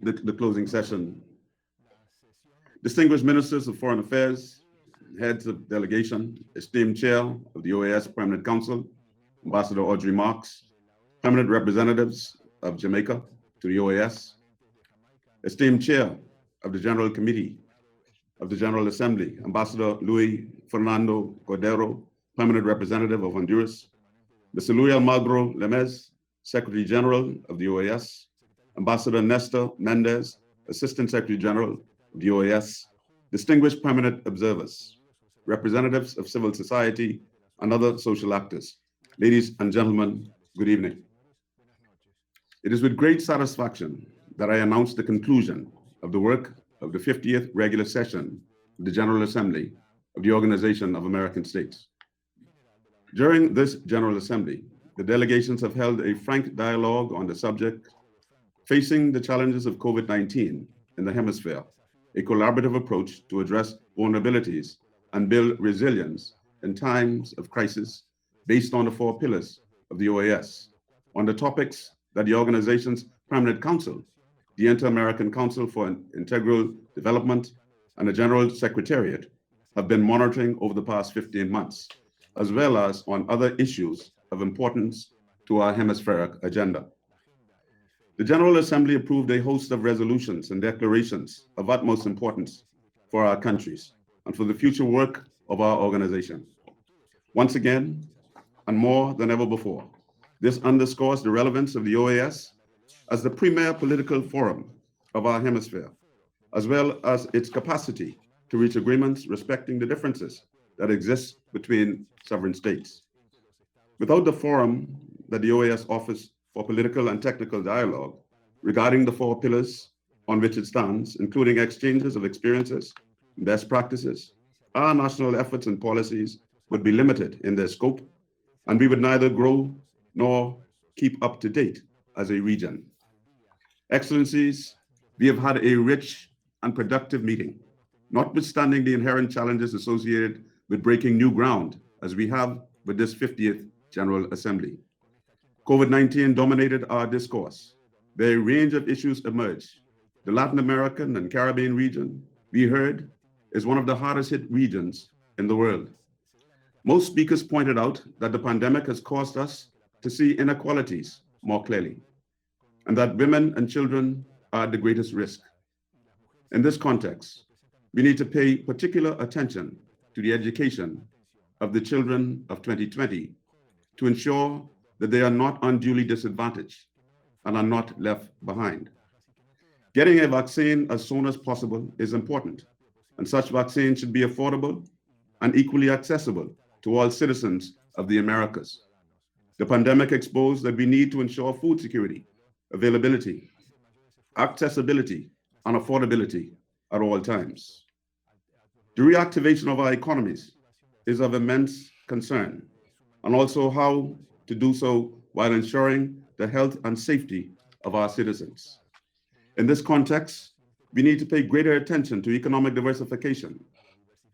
the closing session. Distinguished Ministers of Foreign Affairs, heads of delegation, esteemed Chair of the OAS Permanent Council, Ambassador Audrey Marks, permanent representatives of Jamaica to the OAS, esteemed Chair of the General Committee of the General Assembly, Ambassador Luis Fernando Cordero, permanent representative of Honduras, Mr. Luis Almagro Lemez, Secretary General of the OAS, Ambassador Nestor Mendez, Assistant Secretary General of the OAS, distinguished permanent observers, representatives of civil society, and other social actors. Ladies and gentlemen, good evening. It is with great satisfaction that I announce the conclusion of the work of the 50th regular session of the General Assembly of the Organization of American States. During this General Assembly, the delegations have held a frank dialogue on the subject, facing the challenges of COVID-19 in the hemisphere, a collaborative approach to address vulnerabilities and build resilience in times of crisis based on the 4 pillars of the OAS, on the topics that the organization's Permanent Council, the Inter-American Council for Integral Development, and the General Secretariat have been monitoring over the past 15 months, as well as on other issues of importance to our hemispheric agenda. The General Assembly approved a host of resolutions and declarations of utmost importance for our countries and for the future work of our organization. Once again, and more than ever before, this underscores the relevance of the OAS as the premier political forum of our hemisphere, as well as its capacity to reach agreements respecting the differences that exist between sovereign states. Without the forum that the OAS offers for political and technical dialogue regarding the 4 pillars on which it stands, including exchanges of experiences, best practices, our national efforts and policies would be limited in their scope, and we would neither grow nor keep up to date as a region. Excellencies, we have had a rich and productive meeting, notwithstanding the inherent challenges associated with breaking new ground as we have with this 50th General Assembly. COVID-19 dominated our discourse. A range of issues emerged. The Latin American and Caribbean region, we heard, is one of the hardest hit regions in the world. Most speakers pointed out that the pandemic has caused us to see inequalities more clearly, and that women and children are at the greatest risk. In this context, we need to pay particular attention to the education of the children of 2020 to ensure that they are not unduly disadvantaged and are not left behind. Getting a vaccine as soon as possible is important, and such vaccine should be affordable and equally accessible to all citizens of the Americas. The pandemic exposed that we need to ensure food security, availability, accessibility, and affordability at all times. The reactivation of our economies is of immense concern, and also how to do so while ensuring the health and safety of our citizens. In this context, we need to pay greater attention to economic diversification.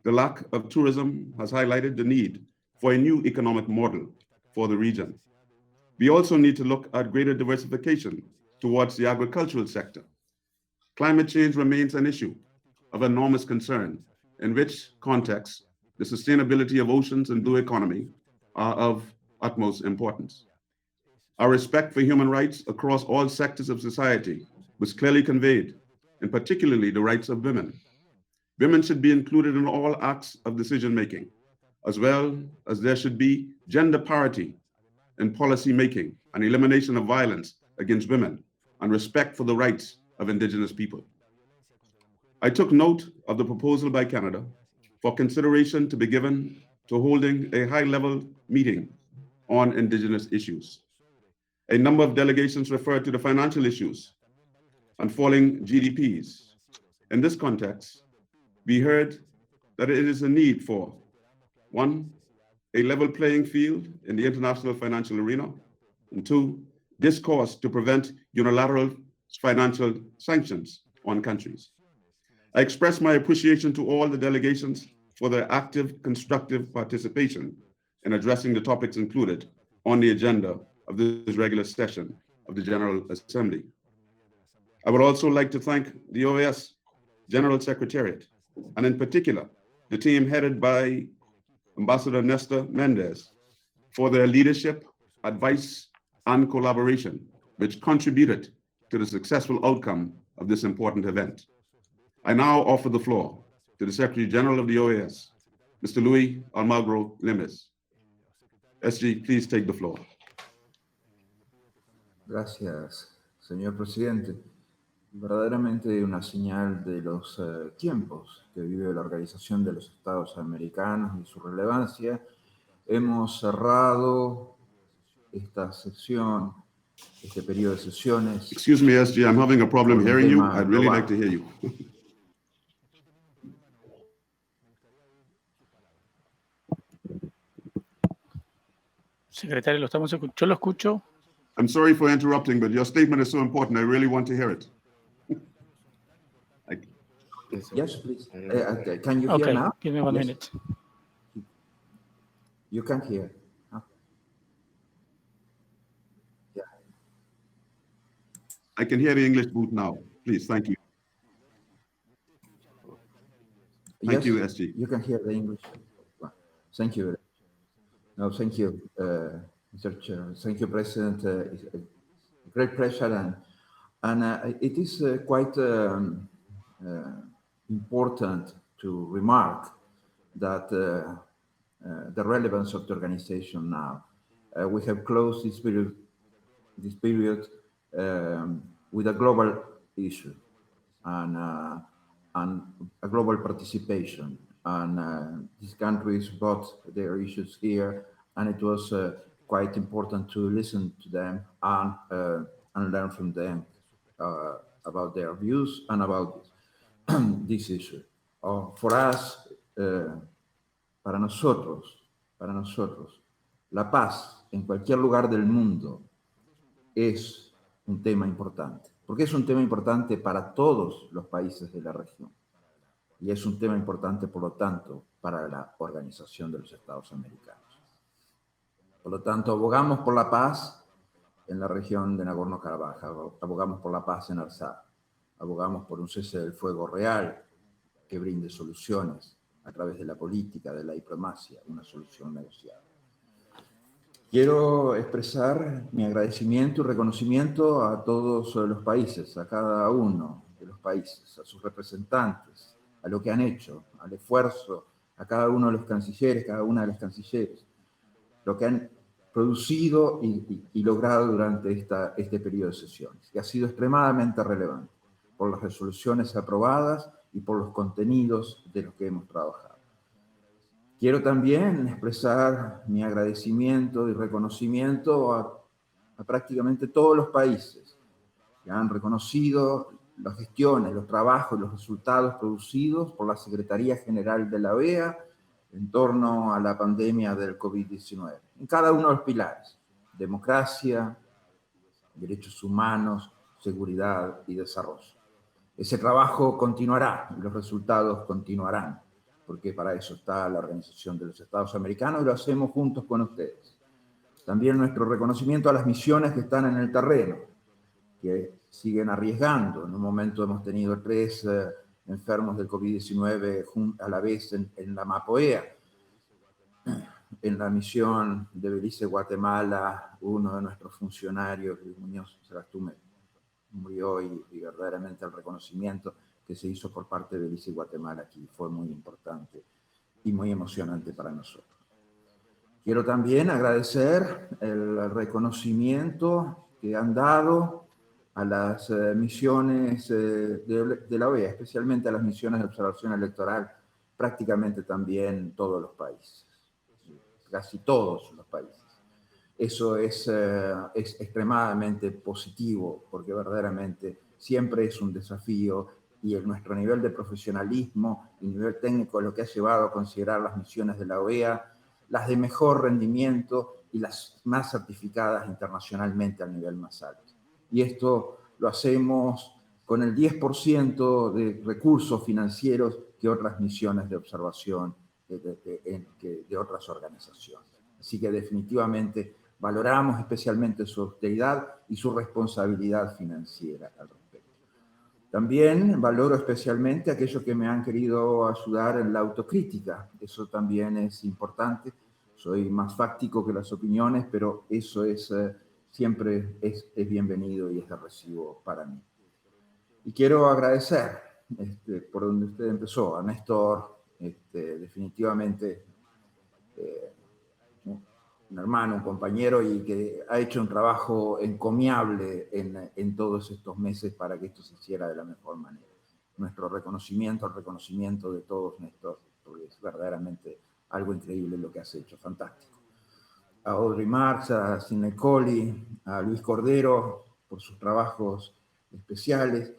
The lack of tourism has highlighted the need for a new economic model for the region. We also need to look at greater diversification towards the agricultural sector. Climate change remains an issue of enormous concern, in which context the sustainability of oceans and blue economy are of utmost importance. Our respect for human rights across all sectors of society was clearly conveyed, and particularly the rights of women. Women should be included in all acts of decision-making, as well as there should be gender parity in policy making and elimination of violence against women and respect for the rights of Indigenous people. I took note of the proposal by Canada for consideration to be given to holding a high-level meeting on Indigenous issues. A number of delegations referred to the financial issues and falling GDPs. In this context, we heard that it is a need for, 1, a level playing field in the international financial arena, and 2, discourse to prevent unilateral financial sanctions on countries. I express my appreciation to all the delegations for their active, constructive participation in addressing the topics included on the agenda of this regular session of the General Assembly. I would also like to thank the OAS General Secretariat, and in particular, the team headed by Ambassador Nestor Mendez, for their leadership, advice, and collaboration, which contributed to the successful outcome of this important event. I now offer the floor to the Secretary General of the OAS, Mr. Luis Almagro Lemes. SG, please take the floor. Gracias, señor presidente. Verdaderamente una señal de los tiempos que vive la Organización de los Estados Americanos y su relevancia. Hemos cerrado esta sesión, este periodo de sesiones. Excuse me, SG, I'm having a problem hearing you. I'd really like to hear you. Secretario, yo lo escucho. I'm sorry for interrupting, but your statement is so important. I really want to hear it. Yes, please. Can you hear now? Give me 1 minute. You can hear. Huh? Yeah. I can hear the English booth now. Please, thank you. Thank you, SG. You can hear the English. Thank you. No, thank you, Mr. Chair. Thank you, President. It's a great pleasure, and it is quite important to remark that the relevance of the organization now. We have closed this period with a global issue and a global participation. And these countries brought their issues here, and it was quite important to listen to them and learn from them about their views and about this issue. For us, para nosotros, la paz en cualquier lugar del mundo es un tema importante, porque es un tema importante para todos los países de la región. Y es un tema importante, por lo tanto, para la Organización de los Estados Americanos. Por lo tanto, abogamos por la paz en la región de Nagorno-Karabaj, abogamos por la paz en Artsaj, abogamos por un cese del fuego real que brinde soluciones a través de la política, de la diplomacia, una solución negociada. Quiero expresar mi agradecimiento y reconocimiento a todos los países, a cada uno de los países, a sus representantes, a lo que han hecho, al esfuerzo, a cada uno de los cancilleres, cada una de las cancilleres, lo que han producido y logrado durante este periodo de sesiones, que ha sido extremadamente relevante por las resoluciones aprobadas y por los contenidos de los que hemos trabajado. Quiero también expresar mi agradecimiento y reconocimiento a prácticamente todos los países que han reconocido las gestiones, los trabajos, los resultados producidos por la Secretaría General de la OEA en torno a la pandemia del COVID-19, en cada uno de los pilares: democracia, derechos humanos, seguridad y desarrollo. Ese trabajo continuará y los resultados continuarán, porque para eso está la Organización de los Estados Americanos y lo hacemos juntos con ustedes. También nuestro reconocimiento a las misiones que están en el terreno, que siguen arriesgando. En un momento hemos tenido 3 enfermos del COVID-19 a la vez en la MAPOEA. En la misión de Belice, Guatemala, uno de nuestros funcionarios, Luis Muñoz Serastume, murió y verdaderamente el reconocimiento que se hizo por parte de Belice y Guatemala aquí fue muy importante y muy emocionante para nosotros. Quiero también agradecer el reconocimiento que han dado a las misiones de la OEA, especialmente a las misiones de observación electoral, prácticamente también todos los países, casi todos los países. Eso es extremadamente positivo, porque verdaderamente siempre es un desafío y nuestro nivel de profesionalismo y nivel técnico es lo que ha llevado a considerar las misiones de la OEA las de mejor rendimiento y las más certificadas internacionalmente al nivel más alto. Y esto lo hacemos con el 10% de recursos financieros que otras misiones de observación de otras organizaciones. Así que definitivamente valoramos especialmente su austeridad y su responsabilidad financiera al respecto. También valoro especialmente aquellos que me han querido ayudar en la autocrítica. Eso también es importante. Soy más fáctico que las opiniones, pero eso siempre es bienvenido y es de recibo para mí. Y quiero agradecer, por donde usted empezó, a Néstor, definitivamente un hermano, un compañero, y que ha hecho un trabajo encomiable en todos estos meses para que esto se hiciera de la mejor manera. Nuestro reconocimiento, el reconocimiento de todos, Néstor, porque es verdaderamente algo increíble lo que has hecho, fantástico. A Audrey Marx, a Sidney Colley, a Luis Cordero, por sus trabajos especiales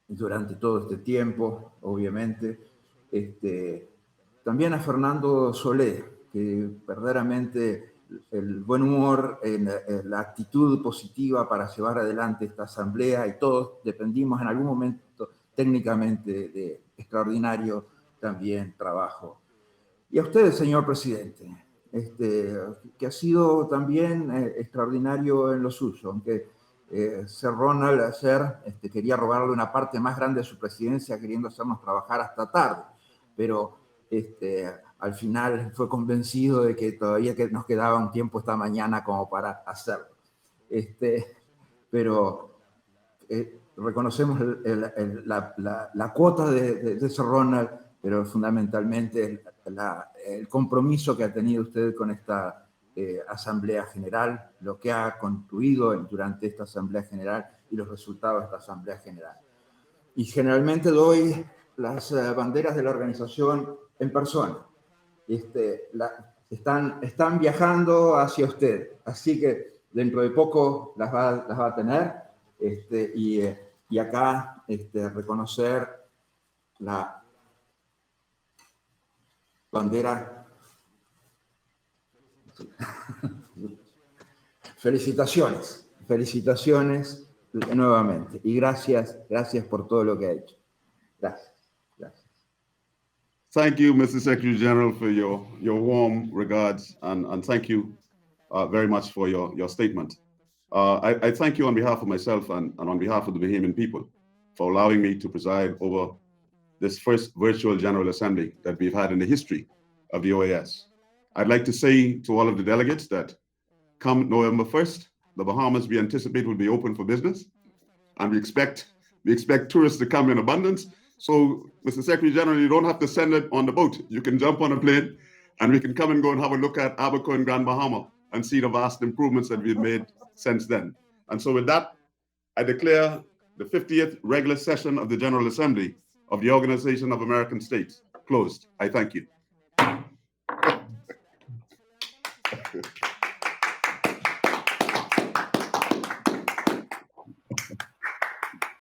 durante todo este tiempo, obviamente. También a Fernando Solé, que verdaderamente el buen humor, la actitud positiva para llevar adelante esta asamblea, y todos dependimos en algún momento técnicamente de extraordinario también trabajo. Y a usted, señor presidente, que ha sido también extraordinario en lo suyo, aunque Sir Ronald ayer quería robarle una parte más grande de su presidencia queriendo hacernos trabajar hasta tarde, pero al final fue convencido de que todavía nos quedaba un tiempo esta mañana como para hacerlo. Pero reconocemos la cuota de Sir Ronald, pero fundamentalmente el compromiso que ha tenido usted con esta Asamblea General, lo que ha concluido durante esta Asamblea General y los resultados de esta Asamblea General. Y generalmente doy las banderas de la organización en persona. Están viajando hacia usted, así que dentro de poco las va a tener, y acá reconocer la bandera. Felicitaciones nuevamente, y gracias por todo lo que ha hecho. Gracias. Thank you, Mr. Secretary General, for your warm regards, and thank you very much for your statement. I thank you on behalf of myself and on behalf of the Bahamian people for allowing me to preside over this first virtual General Assembly that we've had in the history of the OAS. I'd like to say to all of the delegates that come November 1st, the Bahamas, we anticipate, will be open for business, and we expect tourists to come in abundance. So, Mr. Secretary General, you don't have to send it on the boat. You can jump on a plane, and we can come and go and have a look at Abaco and Grand Bahama and see the vast improvements that we've made since then. And so with that, I declare the 50th regular session of the General Assembly of the Organization of American States closed. I thank you.